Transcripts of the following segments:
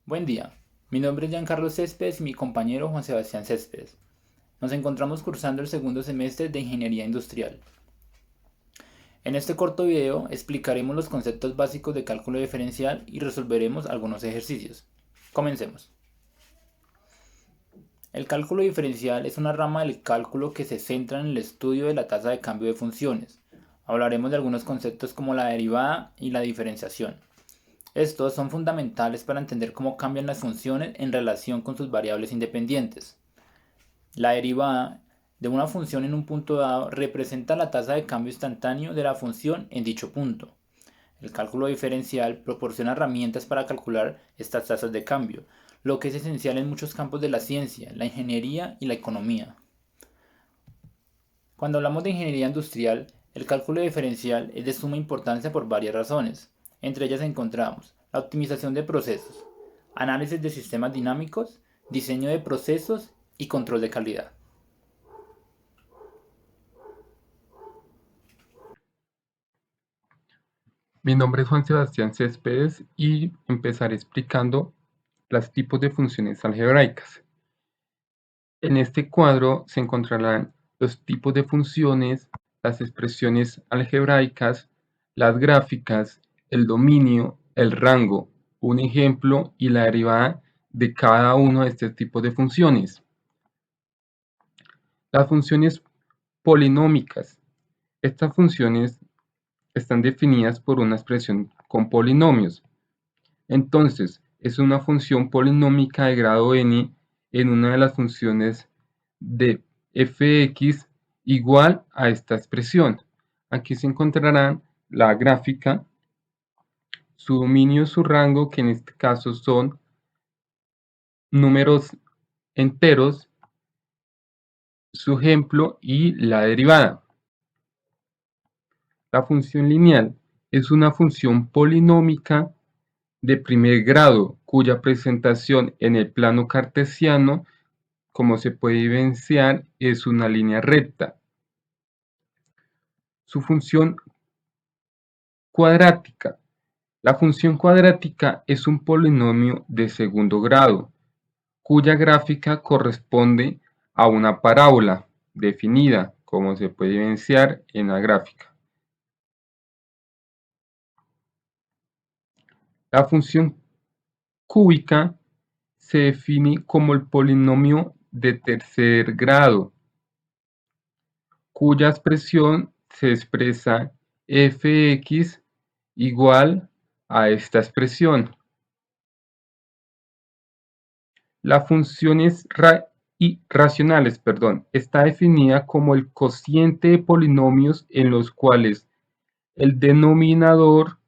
Buen día, mi nombre es Giancarlo Céspedes y mi compañero Juan Sebastián Céspedes. Nos encontramos cursando el segundo semestre de Ingeniería Industrial. En este corto video explicaremos los conceptos básicos de cálculo diferencial y resolveremos algunos ejercicios. Comencemos. El cálculo diferencial es una rama del cálculo que se centra en el estudio de la tasa de cambio de funciones. Hablaremos de algunos conceptos como la derivada y la diferenciación. Estos son fundamentales para entender cómo cambian las funciones en relación con sus variables independientes. La derivada de una función en un punto dado representa la tasa de cambio instantáneo de la función en dicho punto. El cálculo diferencial proporciona herramientas para calcular estas tasas de cambio, lo que es esencial en muchos campos de la ciencia, la ingeniería y la economía. Cuando hablamos de ingeniería industrial, el cálculo diferencial es de suma importancia por varias razones. Entre ellas encontramos la optimización de procesos, análisis de sistemas dinámicos, diseño de procesos y control de calidad. Mi nombre es Juan Sebastián Céspedes y empezaré explicando los tipos de funciones algebraicas. En este cuadro se encontrarán los tipos de funciones, las expresiones algebraicas, las gráficas, el dominio, el rango, un ejemplo y la derivada de cada uno de estos tipos de funciones. Las funciones polinómicas. Estas funciones están definidas por una expresión con polinomios. Entonces, es una función polinómica de grado n en una de las funciones de fx igual a esta expresión. Aquí se encontrarán la gráfica, su dominio, su rango, que en este caso son números enteros, su ejemplo y la derivada. La función lineal es una función polinómica de primer grado, cuya presentación en el plano cartesiano, como se puede evidenciar, es una línea recta. Su función cuadrática. La función cuadrática es un polinomio de segundo grado, cuya gráfica corresponde a una parábola definida, como se puede evidenciar en la gráfica. La función cúbica se define como el polinomio de tercer grado, cuya expresión se expresa fx igual a esta expresión. La funciones racionales, está definida como el cociente de polinomios en los cuales el denominador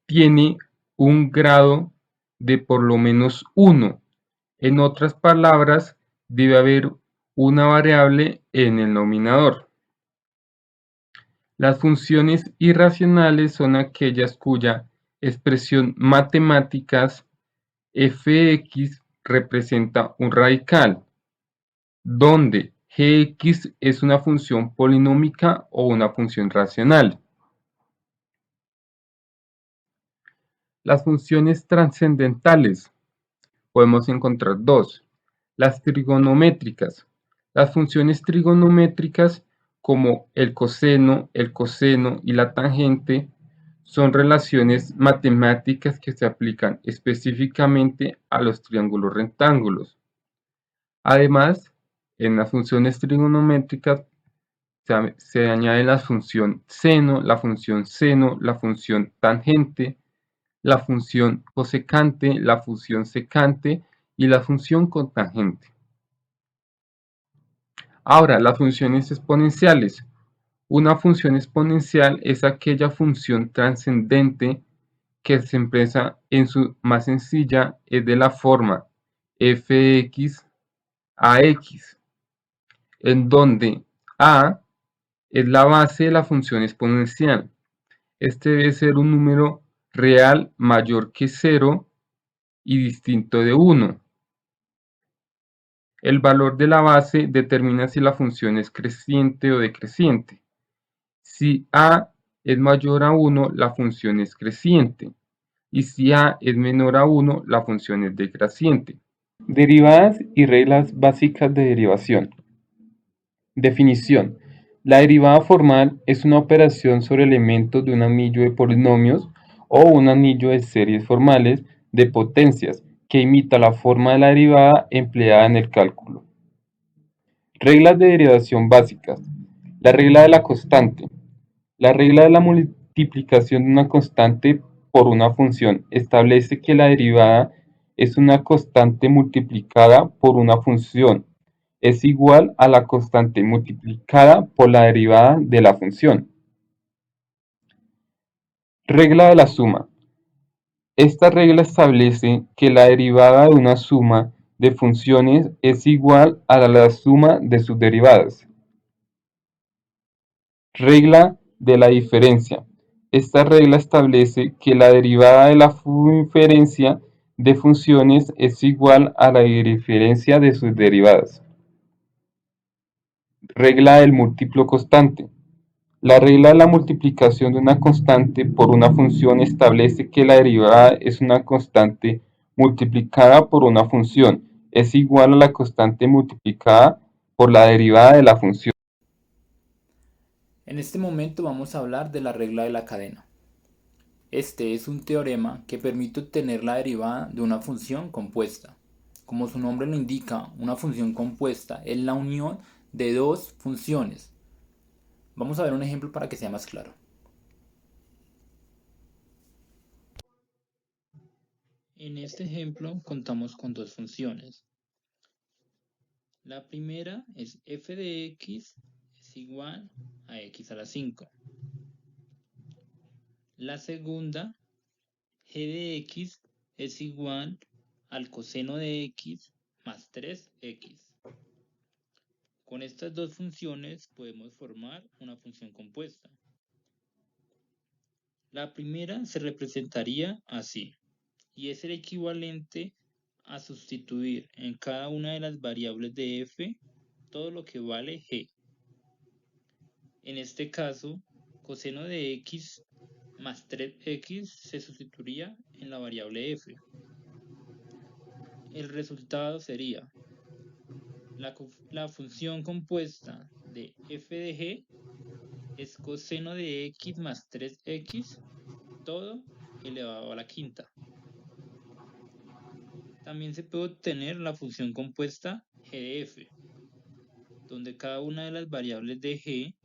tiene un grado de por lo menos 1. En otras palabras, debe haber una variable en el denominador. Las funciones irracionales son aquellas cuya expresión matemáticas fx representa un radical, donde gx es una función polinómica o una función racional. Las funciones trascendentales podemos encontrar dos. Las trigonométricas. Las funciones trigonométricas como el coseno y la tangente son relaciones matemáticas que se aplican específicamente a los triángulos rectángulos. Además, en las funciones trigonométricas se añade la función seno, la función tangente, la función cosecante, la función secante y la función cotangente. Ahora, las funciones exponenciales. Una función exponencial es aquella función trascendente que se expresa en su más sencilla, es de la forma fx a x, en donde a es la base de la función exponencial. Este debe ser un número real mayor que 0 y distinto de 1. El valor de la base determina si la función es creciente o decreciente. Si a es mayor a 1, la función es creciente. y si a es menor a 1, la función es decreciente. Derivadas y reglas básicas de derivación. Definición. La derivada formal es una operación sobre elementos de un anillo de polinomios o un anillo de series formales de potencias que imita la forma de la derivada empleada en el cálculo. Reglas de derivación básicas. La regla de la constante. La regla de la multiplicación de una constante por una función establece que la derivada es una constante multiplicada por una función. Es igual a la constante multiplicada por la derivada de la función. Regla de la suma. Esta regla establece que la derivada de una suma de funciones es igual a la suma de sus derivadas. Regla de la diferencia. Esta regla establece que la derivada de la diferencia de funciones es igual a la diferencia de sus derivadas. Regla del múltiplo constante. La regla de la multiplicación de una constante por una función establece que la derivada es una constante multiplicada por una función. Es igual a la constante multiplicada por la derivada de la función. En este momento vamos a hablar de la regla de la cadena. Este es un teorema que permite obtener la derivada de una función compuesta. Como su nombre lo indica, una función compuesta es la unión de dos funciones. Vamos a ver un ejemplo para que sea más claro. En este ejemplo contamos con dos funciones. La primera es f de x es igual a x a la 5. La segunda, g de x es igual al coseno de x más 3x. Con estas dos funciones podemos formar una función compuesta. La primera se representaría así, y es el equivalente a sustituir en cada una de las variables de f todo lo que vale g. En este caso, coseno de x más 3x se sustituiría en la variable f. El resultado sería la función compuesta de f de g es coseno de x más 3x todo elevado a la quinta. También se puede obtener la función compuesta g de f, donde cada una de las variables de g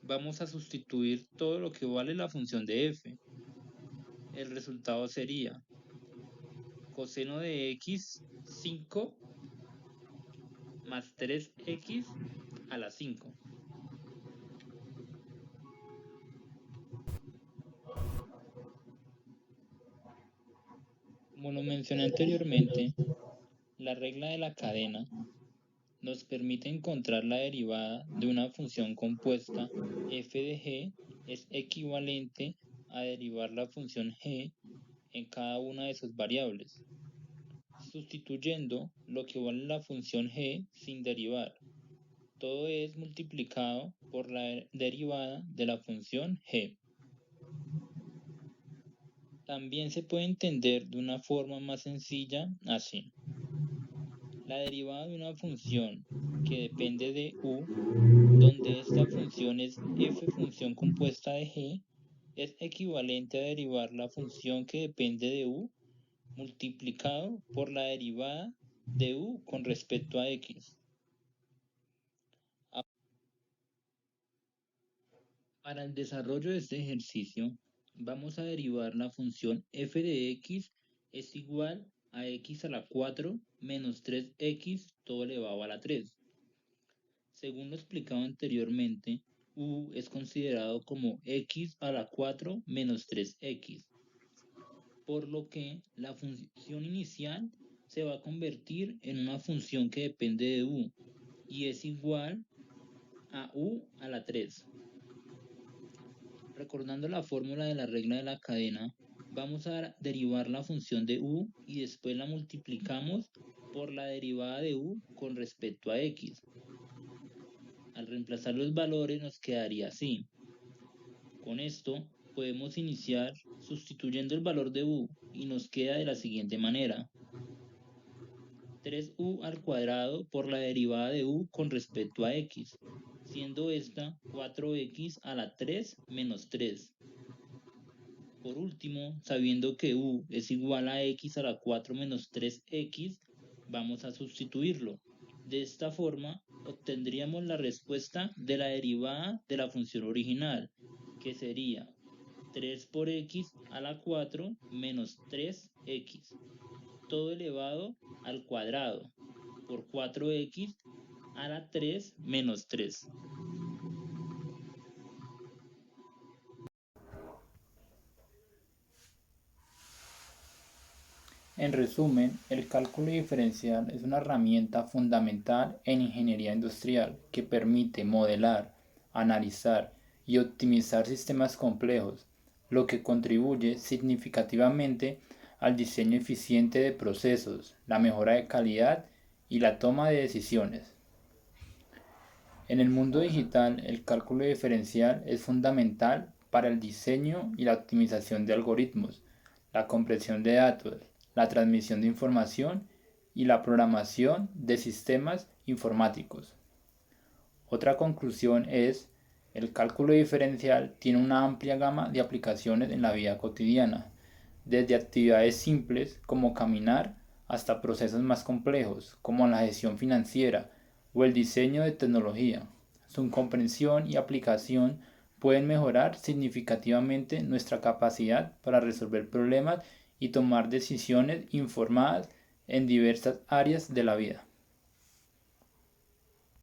vamos a sustituir todo lo que vale la función de f. El resultado sería coseno de x 5 más 3x a la 5. Como lo mencioné anteriormente, la regla de la cadena nos permite encontrar la derivada de una función compuesta f de g es equivalente a derivar la función g en cada una de sus variables, sustituyendo lo que vale la función g sin derivar. Todo es multiplicado por la derivada de la función g. También se puede entender de una forma más sencilla así. La derivada de una función que depende de u, donde esta función es f función compuesta de g, es equivalente a derivar la función que depende de u multiplicado por la derivada de u con respecto a x. Para el desarrollo de este ejercicio, vamos a derivar la función f de x es igual a x a la 4 menos 3x todo elevado a la 3. Según lo explicado anteriormente, u es considerado como x a la 4 menos 3x, por lo que la función inicial se va a convertir en una función que depende de u y es igual a u a la 3. Recordando la fórmula de la regla de la cadena, vamos a derivar la función de u y después la multiplicamos por la derivada de u con respecto a x. Al reemplazar los valores nos quedaría así. Con esto podemos iniciar sustituyendo el valor de u y nos queda de la siguiente manera. 3u al cuadrado por la derivada de u con respecto a x, siendo esta 4x a la 3 menos 3. Por último, sabiendo que u es igual a x a la 4 menos 3x, vamos a sustituirlo. De esta forma, obtendríamos la respuesta de la derivada de la función original, que sería 3 por x a la 4 menos 3x, todo elevado al cuadrado, por 4x a la 3 menos 3. En resumen, el cálculo diferencial es una herramienta fundamental en ingeniería industrial que permite modelar, analizar y optimizar sistemas complejos, lo que contribuye significativamente al diseño eficiente de procesos, la mejora de calidad y la toma de decisiones. En el mundo digital, el cálculo diferencial es fundamental para el diseño y la optimización de algoritmos, la compresión de datos, la transmisión de información y la programación de sistemas informáticos. Otra conclusión es, el cálculo diferencial tiene una amplia gama de aplicaciones en la vida cotidiana, desde actividades simples como caminar hasta procesos más complejos como la gestión financiera o el diseño de tecnología. Su comprensión y aplicación pueden mejorar significativamente nuestra capacidad para resolver problemas y tomar decisiones informadas en diversas áreas de la vida.